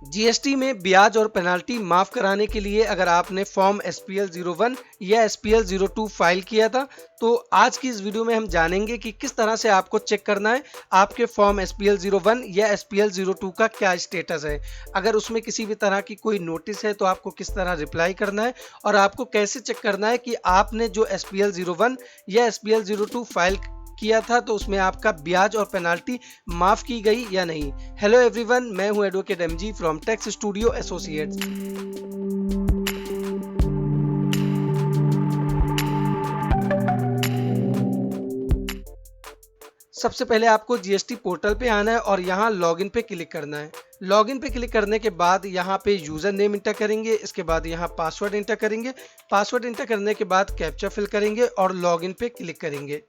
GST में ब्याज और पेनाल्टी माफ कराने के लिए अगर आपने फॉर्म SPL 01 या SPL 02 फाइल किया था, तो आज की इस वीडियो में हम जानेंगे कि किस तरह से आपको चेक करना है आपके फॉर्म SPL 01 या SPL 02 का क्या स्टेटस है। अगर उसमें किसी भी तरह की कोई नोटिस है तो आपको किस तरह रिप्लाई करना है और आपको कैसे चेक करना है कि आपने जो SPL 01 या SPL 02 फाइल किया था तो उसमें आपका ब्याज और पेनाल्टी माफ की गई या नहीं। हेलो एवरीवन, मैं हूं advocate MG from tax studio associates. सबसे पहले आपको जीएसटी पोर्टल पे आना है और यहाँ लॉगिन पे क्लिक करना है। लॉगिन पे क्लिक करने के बाद यहाँ पे यूजर नेम इंटर करेंगे, इसके बाद यहाँ पासवर्ड इंटर करेंगे। पासवर्ड इंटर करने के बाद कैप्चा फिल करेंगे और लॉगिन पे क्लिक करेंगे।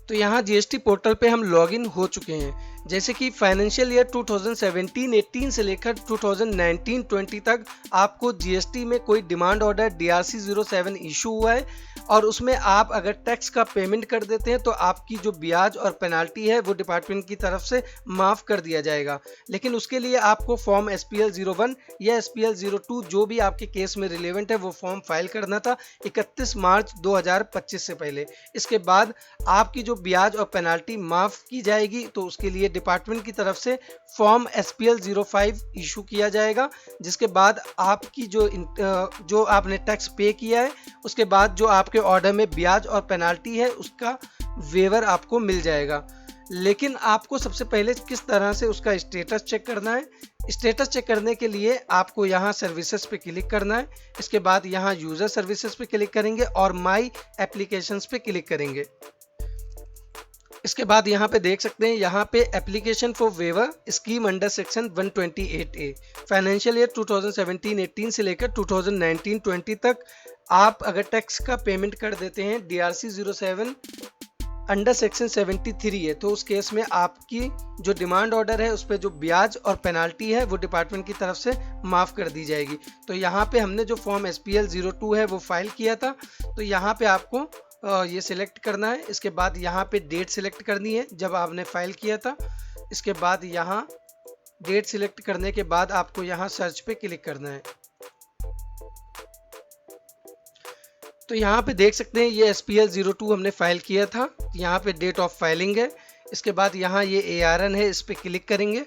तो यहाँ जीएसटी पोर्टल पे हम लॉगिन हो चुके हैं। जैसे कि फाइनेंशियल ईयर 2017-18 से लेकर 2019-20 तक आपको जीएसटी में कोई डिमांड ऑर्डर DRC 07 इशू हुआ है और उसमें आप अगर टैक्स का पेमेंट कर देते हैं तो आपकी जो ब्याज और पेनाल्टी है वो डिपार्टमेंट की तरफ से माफ़ कर दिया जाएगा। लेकिन उसके लिए आपको फॉर्म SPL 01 या SPL 02 जो भी आपके केस में रिलेवेंट है वो फॉर्म फाइल करना था 31 मार्च 2025 से पहले। इसके बाद आपकी जो ब्याज और पेनाल्टी माफ़ की जाएगी तो उसके लिए डिपार्टमेंट की तरफ से फॉर्म SPL 05 इशू किया जाएगा, जिसके बाद आपकी जो आपने टैक्स पे किया है उसके बाद जो आपके ऑर्डर में ब्याज और पेनाल्टी है उसका वेवर आपको मिल जाएगा। लेकिन आपको सबसे पहले किस तरह से उसका स्टेटस चेक करना है। स्टेटस चेक करने के लिए आपको यहाँ सर्विसेज पे क्लिक करना है। इसके बाद यहाँ यूजर सर्विसेज पे क्लिक करेंगे और माई एप्लीकेशंस पे क्लिक करेंगे। इसके बाद यहाँ पे देख सकते हैं यहाँ पे application for waiver scheme under section 128A financial year 2017-18 से लेकर 2019-20 तक आप अगर टैक्स का पेमेंट कर देते हैं DRC 07 अंडर सेक्शन 73 है तो उस केस में आपकी जो डिमांड ऑर्डर है उस पर जो ब्याज और पेनाल्टी है वो डिपार्टमेंट की तरफ से माफ़ कर दी जाएगी। तो यहाँ पे हमने जो फॉर्म SPL 02 है वो फाइल किया था, तो यहाँ पे आपको ये सिलेक्ट करना है। इसके बाद यहाँ पे डेट सिलेक्ट करनी है जब आपने फाइल किया था। इसके बाद यहाँ डेट सिलेक्ट करने के बाद आपको यहाँ सर्च पे क्लिक करना है। तो यहाँ पे देख सकते हैं ये SPL 02 हमने फाइल किया था, यहाँ पे डेट ऑफ फाइलिंग है। इसके बाद यहाँ ये ARN है, इस पे क्लिक करेंगे।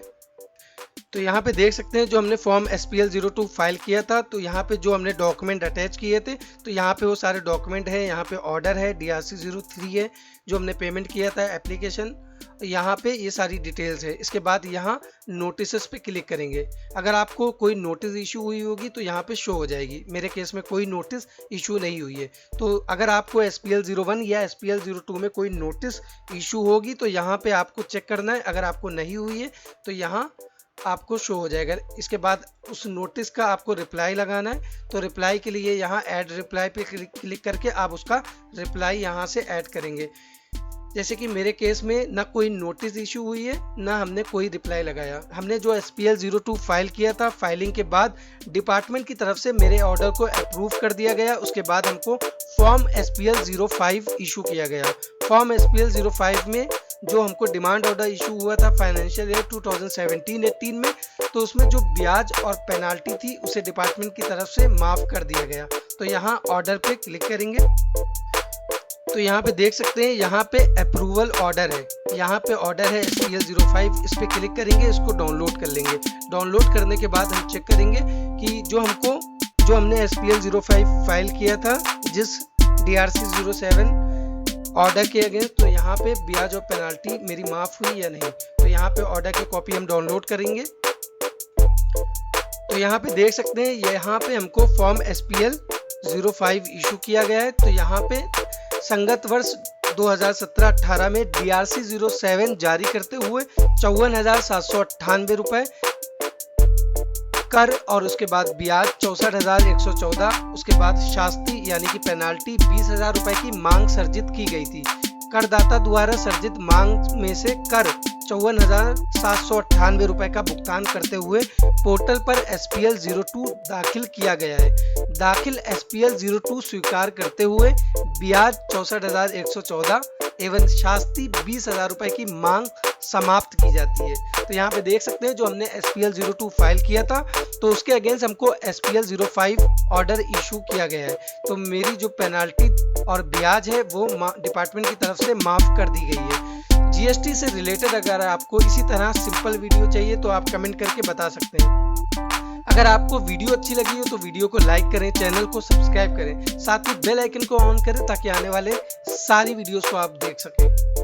तो यहाँ पे देख सकते हैं जो हमने फॉर्म SPL 02 फाइल किया था तो यहाँ पे जो हमने डॉक्यूमेंट अटैच किए थे तो यहाँ पे वो सारे डॉक्यूमेंट है। यहाँ पे ऑर्डर है, DRC 03 है जो हमने पेमेंट किया था, एप्लीकेशन, यहाँ पे ये सारी डिटेल्स है। इसके बाद यहाँ नोटिसेस पे क्लिक करेंगे। अगर आपको कोई नोटिस इशू हुई होगी तो यहाँ पे शो हो जाएगी। मेरे केस में कोई नोटिस इशू नहीं हुई है। तो अगर आपको SPL 01 या SPL 02 में कोई नोटिस इशू होगी तो यहाँ पे आपको चेक करना है। अगर आपको नहीं हुई है तो यहाँ आपको शो हो जाएगा। इसके बाद उस नोटिस का आपको रिप्लाई लगाना है। तो रिप्लाई के लिए यहाँ ऐड रिप्लाई पे क्लिक करके आप उसका रिप्लाई यहाँ से ऐड करेंगे। जैसे कि मेरे केस में ना कोई नोटिस इशू हुई है ना हमने कोई रिप्लाई लगाया। हमने जो SPL 02 फाइल किया था, फाइलिंग के बाद डिपार्टमेंट की तरफ से मेरे ऑर्डर को अप्रूव कर दिया गया। उसके बाद हमको फॉर्म SPL 05 इशू किया गया। फॉर्म SPL 05 में जो हमको डिमांड ऑर्डर इशू हुआ था फाइनेंशियल ईयर 2017-18 में, तो उसमें जो ब्याज और पेनाल्टी थी उसे डिपार्टमेंट की तरफ से माफ़ कर दिया गया। तो यहाँ ऑर्डर पे क्लिक करेंगे। तो यहाँ पे देख सकते हैं यहाँ पे अप्रूवल ऑर्डर है, यहाँ पे ऑर्डर है SPL 05, इस पे क्लिक करेंगे, इसको डाउनलोड कर लेंगे। डाउनलोड करने के बाद हम चेक करेंगे कि जो हमने SPL 05 फाइल किया था जिस DRC 07 ऑर्डर के अगेंस्ट, तो यहाँ पे ब्याज और पेनाल्टी मेरी माफ़ हुई या नहीं। तो यहाँ पे ऑर्डर की कॉपी हम डाउनलोड करेंगे। तो यहाँ पे देख सकते हैं यहाँ पे हमको फॉर्म SPL 05 इशू किया गया है। तो यहाँ पे संगत वर्ष 2017-18 में DRC 07 जारी करते हुए 54,798 रुपए कर और उसके बाद ब्याज 64,114, उसके बाद शास्ति यानी कि पेनाल्टी 20,000 रुपए की मांग सर्जित की गई थी। करदाता द्वारा सर्जित मांग में से कर 54,798 रुपए का भुगतान करते हुए पोर्टल पर SPL 02 दाखिल किया गया है। दाखिल SPL 02 स्वीकार करते हुए ब्याज 64,114, एवं शास्ति 20,000 रुपए की मांग समाप्त की जाती है। तो यहाँ पे देख सकते हैं जो हमने SPL 02 फाइल किया था तो उसके अगेंस्ट हमको SPL 05 ऑर्डर इशू किया गया है। तो मेरी जो पेनाल्टी और ब्याज है वो डिपार्टमेंट की तरफ से माफ कर दी गई है। GST से रिलेटेड अगर आपको इसी तरह सिंपल वीडियो चाहिए तो आप कमेंट करके बता सकते हैं। अगर आपको वीडियो अच्छी लगी हो तो वीडियो को लाइक करें, चैनल को सब्सक्राइब करें, साथ ही बेल आइकन को ऑन करें ताकि आने वाले सारी वीडियोस को आप देख सकें।